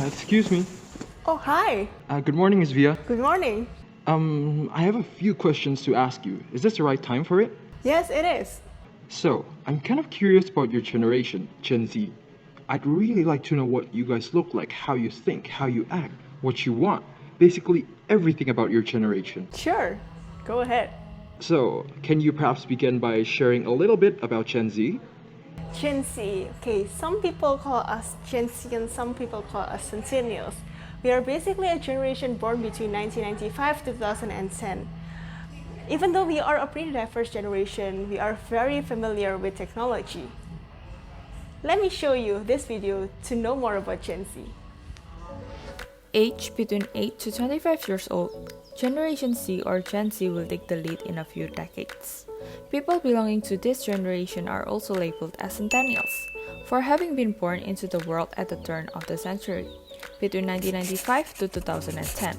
Excuse me. Oh, hi. Good morning, Miss Via. Good morning. I have a few questions to ask you. Is this the right time for it? Yes, it is. So, I'm kind of curious about your generation, Gen Z. I'd really like to know what you guys look like, how you think, how you act, what you want. Basically, everything about your generation. Sure. Go ahead. So, can you perhaps begin by sharing a little bit about Gen Z? Gen Z. Okay, some people call us Gen Z and some people call us Centennials. We are basically a generation born between 1995 to 2010. Even though we are a pretty diverse generation, we are very familiar with technology. Let me show you this video to know more about Gen Z. Age between 8 to 25 years old, Generation Z or Gen Z will take the lead in a few decades. People belonging to this generation are also labeled as Centennials, for having been born into the world at the turn of the century, between 1995 to 2010.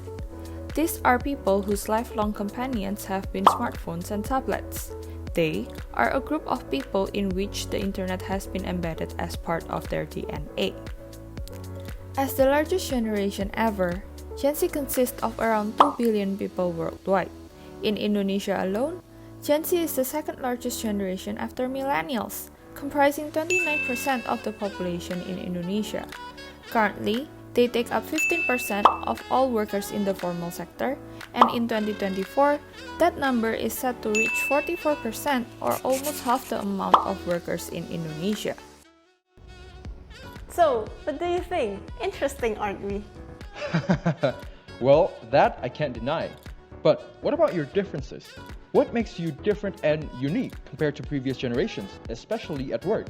These are people whose lifelong companions have been smartphones and tablets. They are a group of people in which the internet has been embedded as part of their DNA. As the largest generation ever, Gen Z consists of around 2 billion people worldwide. In Indonesia alone, Gen Z is the second largest generation after millennials, comprising 29% of the population in Indonesia. Currently, they take up 15% of all workers in the formal sector, and in 2024, that number is set to reach 44% or almost half the amount of workers in Indonesia. So, what do you think? Interesting, aren't we? Well, that I can't deny. But what about your differences? What makes you different and unique compared to previous generations, especially at work?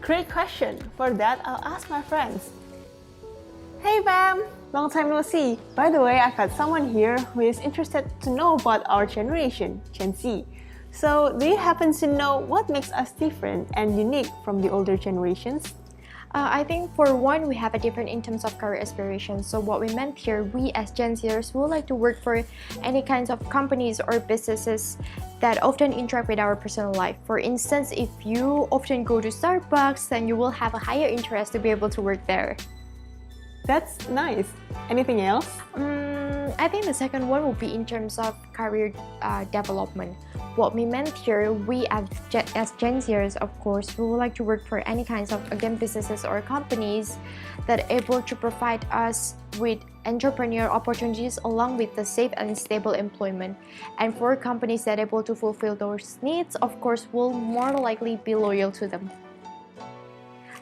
Great question. For that, I'll ask my friends. Hey Bam! Long time no see. By the way, I've got someone here who is interested to know about our generation, Gen Z. So, do you happen to know what makes us different and unique from the older generations? I think for one, we have a different in terms of career aspirations. So what we meant here, we as Gen Zers would like to work for any kinds of companies or businesses that often interact with our personal life. For instance, if you often go to Starbucks, then you will have a higher interest to be able to work there. That's nice. Anything else? I think the second one will be in terms of career development. What we meant here, we as Gen Zers, of course, we would like to work for any kinds of, again, businesses or companies that are able to provide us with entrepreneurial opportunities along with the safe and stable employment. And for companies that are able to fulfill those needs, of course, will more likely be loyal to them.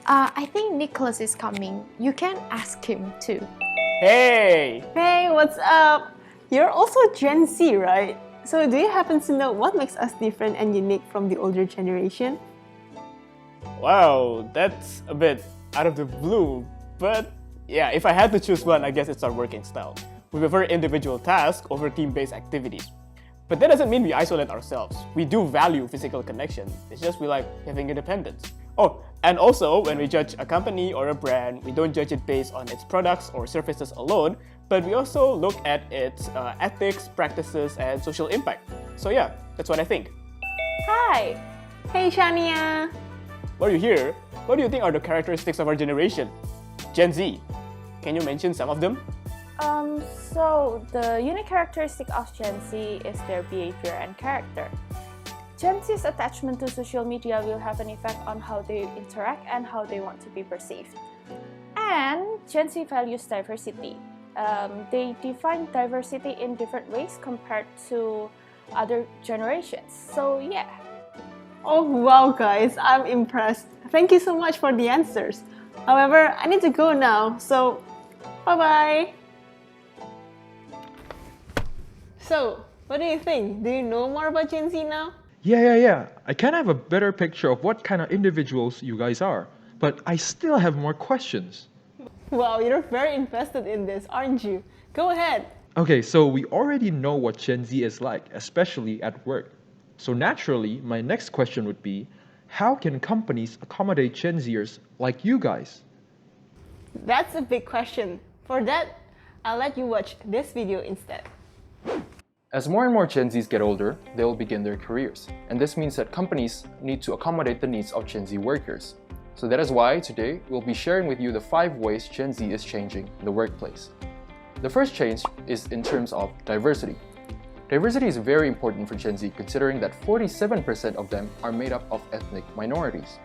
I think Nicholas is coming. You can ask him too. Hey! Hey, what's up? You're also Gen Z, right? So do you happen to know what makes us different and unique from the older generation? Wow, that's a bit out of the blue, but yeah, if I had to choose one, I guess it's our working style. We prefer individual tasks over team-based activities. But that doesn't mean we isolate ourselves. We do value physical connection, it's just we like having independence. Oh, and also, when we judge a company or a brand, we don't judge it based on its products or services alone, but we also look at its ethics, practices, and social impact. So yeah, that's what I think. Hi! Hey Shania! While you're here, what do you think are the characteristics of our generation? Gen Z. Can you mention some of them? So the unique characteristic of Gen Z is their behavior and character. Gen Z's attachment to social media will have an effect on how they interact and how they want to be perceived. And Gen Z values diversity. They define diversity in different ways compared to other generations. So yeah. Oh wow guys, I'm impressed. Thank you so much for the answers. However, I need to go now, so bye-bye. So, what do you think? Do you know more about Gen Z now? Yeah. I kind of have a better picture of what kind of individuals you guys are. But I still have more questions. Wow, you're very invested in this, aren't you? Go ahead. Okay, so we already know what Gen Z is like, especially at work. So naturally, my next question would be, how can companies accommodate Gen Zers like you guys? That's a big question. For that, I'll let you watch this video instead. As more and more Gen Zs get older, they will begin their careers, and this means that companies need to accommodate the needs of Gen Z workers. So that is why today we'll be sharing with you the 5 ways Gen Z is changing the workplace. The first change is in terms of diversity. Diversity is very important for Gen Z considering that 47% of them are made up of ethnic minorities.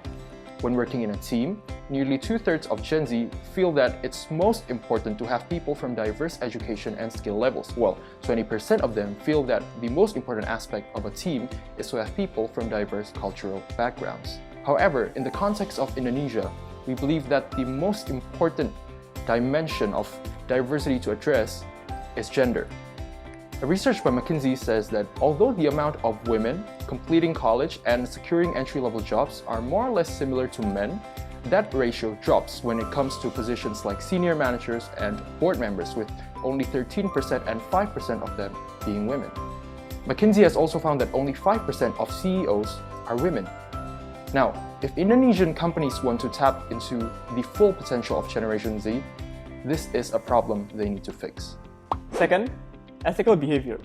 When working in a team, nearly 2/3 of Gen Z feel that it's most important to have people from diverse education and skill levels, while 20% of them feel that the most important aspect of a team is to have people from diverse cultural backgrounds. However, in the context of Indonesia, we believe that the most important dimension of diversity to address is gender. A research by McKinsey says that although the amount of women completing college and securing entry-level jobs are more or less similar to men, that ratio drops when it comes to positions like senior managers and board members, with only 13% and 5% of them being women. McKinsey has also found that only 5% of CEOs are women. Now, if Indonesian companies want to tap into the full potential of Generation Z, this is a problem they need to fix. Second, ethical behavior.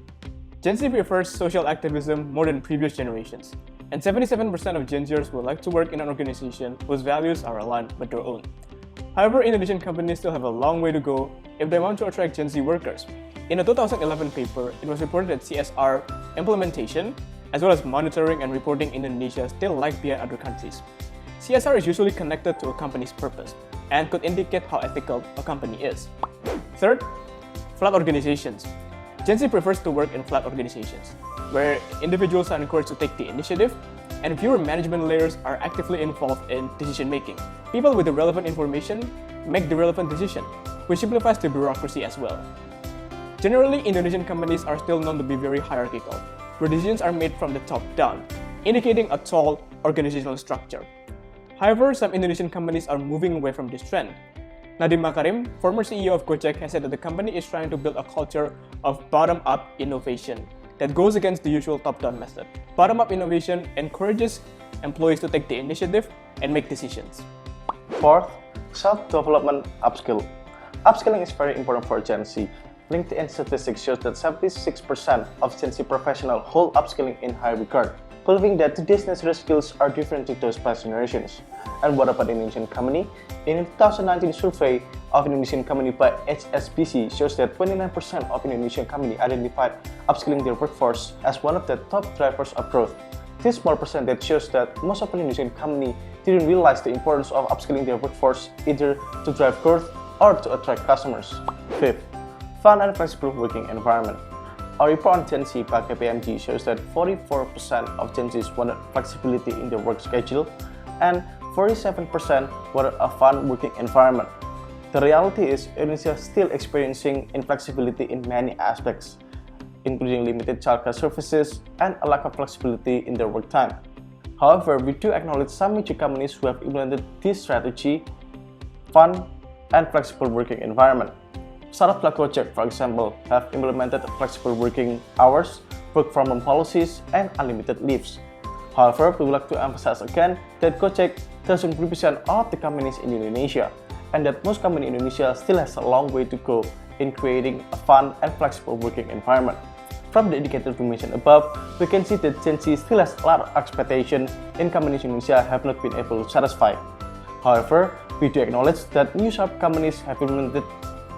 Gen Z prefers social activism more than previous generations, and 77% of Gen Zers would like to work in an organization whose values are aligned with their own. However, Indonesian companies still have a long way to go if they want to attract Gen Z workers. In a 2011 paper, it was reported that CSR implementation, as well as monitoring and reporting in Indonesia, still lag behind other countries. CSR is usually connected to a company's purpose and could indicate how ethical a company is. Third, flat organizations. Gen Z prefers to work in flat organizations, where individuals are encouraged to take the initiative and fewer management layers are actively involved in decision-making. People with the relevant information make the relevant decision, which simplifies the bureaucracy as well. Generally, Indonesian companies are still known to be very hierarchical, where decisions are made from the top down, indicating a tall organizational structure. However, some Indonesian companies are moving away from this trend. Nadiem Makarim, former CEO of Gojek, has said that the company is trying to build a culture of bottom-up innovation that goes against the usual top-down method. Bottom-up innovation encourages employees to take the initiative and make decisions. Fourth, self-development upskill. Upskilling is very important for Gen Z. LinkedIn statistics shows that 76% of Gen Z professionals hold upskilling in high regard, proving that today's necessary skills are different to those past generations. And what about Indonesian company? In a 2019 survey of Indonesian company by HSBC shows that 29% of Indonesian company identified upskilling their workforce as one of the top drivers of growth. This small percentage shows that most of Indonesian company didn't realize the importance of upskilling their workforce either to drive growth or to attract customers. Fifth, fun and flexible working environment. A report on Gen Z by KPMG shows that 44% of Gen Zs wanted flexibility in their work schedule and 47% wanted a fun working environment. The reality is Indonesia is still experiencing inflexibility in many aspects, including limited childcare services and a lack of flexibility in their work time. However, we do acknowledge some major companies who have implemented this strategy, fun and flexible working environment. Startups like Gojek, for example, have implemented flexible working hours, work from home policies, and unlimited leaves. However, we would like to emphasize again that Gojek doesn't represent all of the companies in Indonesia, and that most companies in Indonesia still has a long way to go in creating a fun and flexible working environment. From the indicators we mentioned above, we can see that Gen Z still has a lot of expectations in companies in Indonesia have not been able to satisfy. However, we do acknowledge that new startup companies have implemented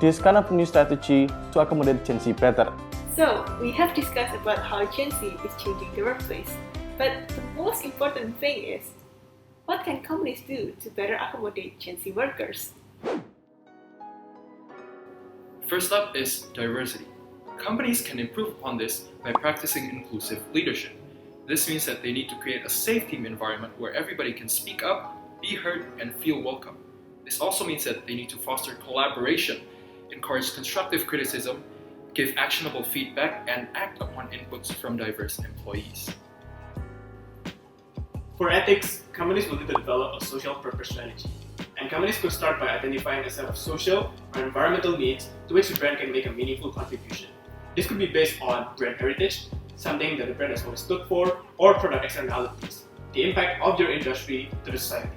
this kind of new strategy to accommodate Gen Z better. So, we have discussed about how Gen Z is changing the workplace. But the most important thing is, what can companies do to better accommodate Gen Z workers? First up is diversity. Companies can improve upon this by practicing inclusive leadership. This means that they need to create a safe team environment where everybody can speak up, be heard, and feel welcome. This also means that they need to foster collaboration, encourage constructive criticism, give actionable feedback, and act upon inputs from diverse employees. For ethics, companies will need to develop a social purpose strategy. And companies could start by identifying a set of social or environmental needs to which the brand can make a meaningful contribution. This could be based on brand heritage, something that the brand has always stood for, or product externalities, the impact of your industry to the society.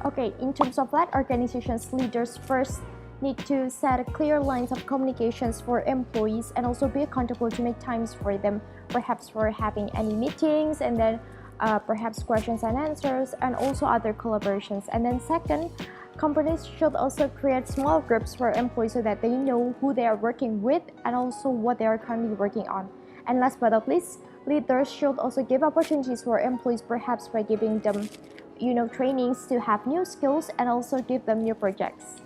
Okay, in terms of that, organizations leaders first need to set clear lines of communications for employees and also be accountable to make times for them, perhaps for having any meetings, and then perhaps questions and answers, and also other collaborations. And then second, companies should also create small groups for employees so that they know who they are working with and also what they are currently working on. And last but not least, leaders should also give opportunities for employees, perhaps by giving them trainings to have new skills and also give them new projects.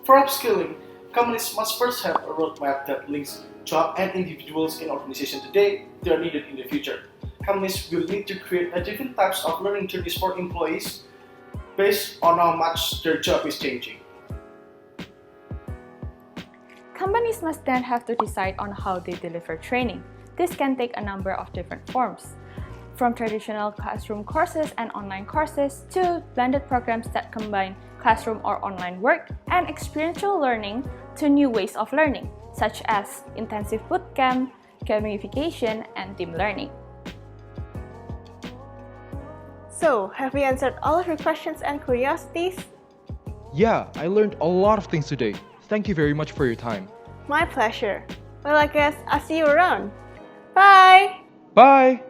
For upskilling, companies must first have a roadmap that links job and individuals in organization today that are needed in the future. Companies will need to create a different types of learning journeys for employees based on how much their job is changing. Companies must then have to decide on how they deliver training. This can take a number of different forms, from traditional classroom courses and online courses to blended programs that combine classroom or online work and experiential learning to new ways of learning, such as intensive bootcamp, gamification, and team learning. So, have we answered all of your questions and curiosities? Yeah, I learned a lot of things today. Thank you very much for your time. My pleasure. Well, I guess I'll see you around. Bye! Bye!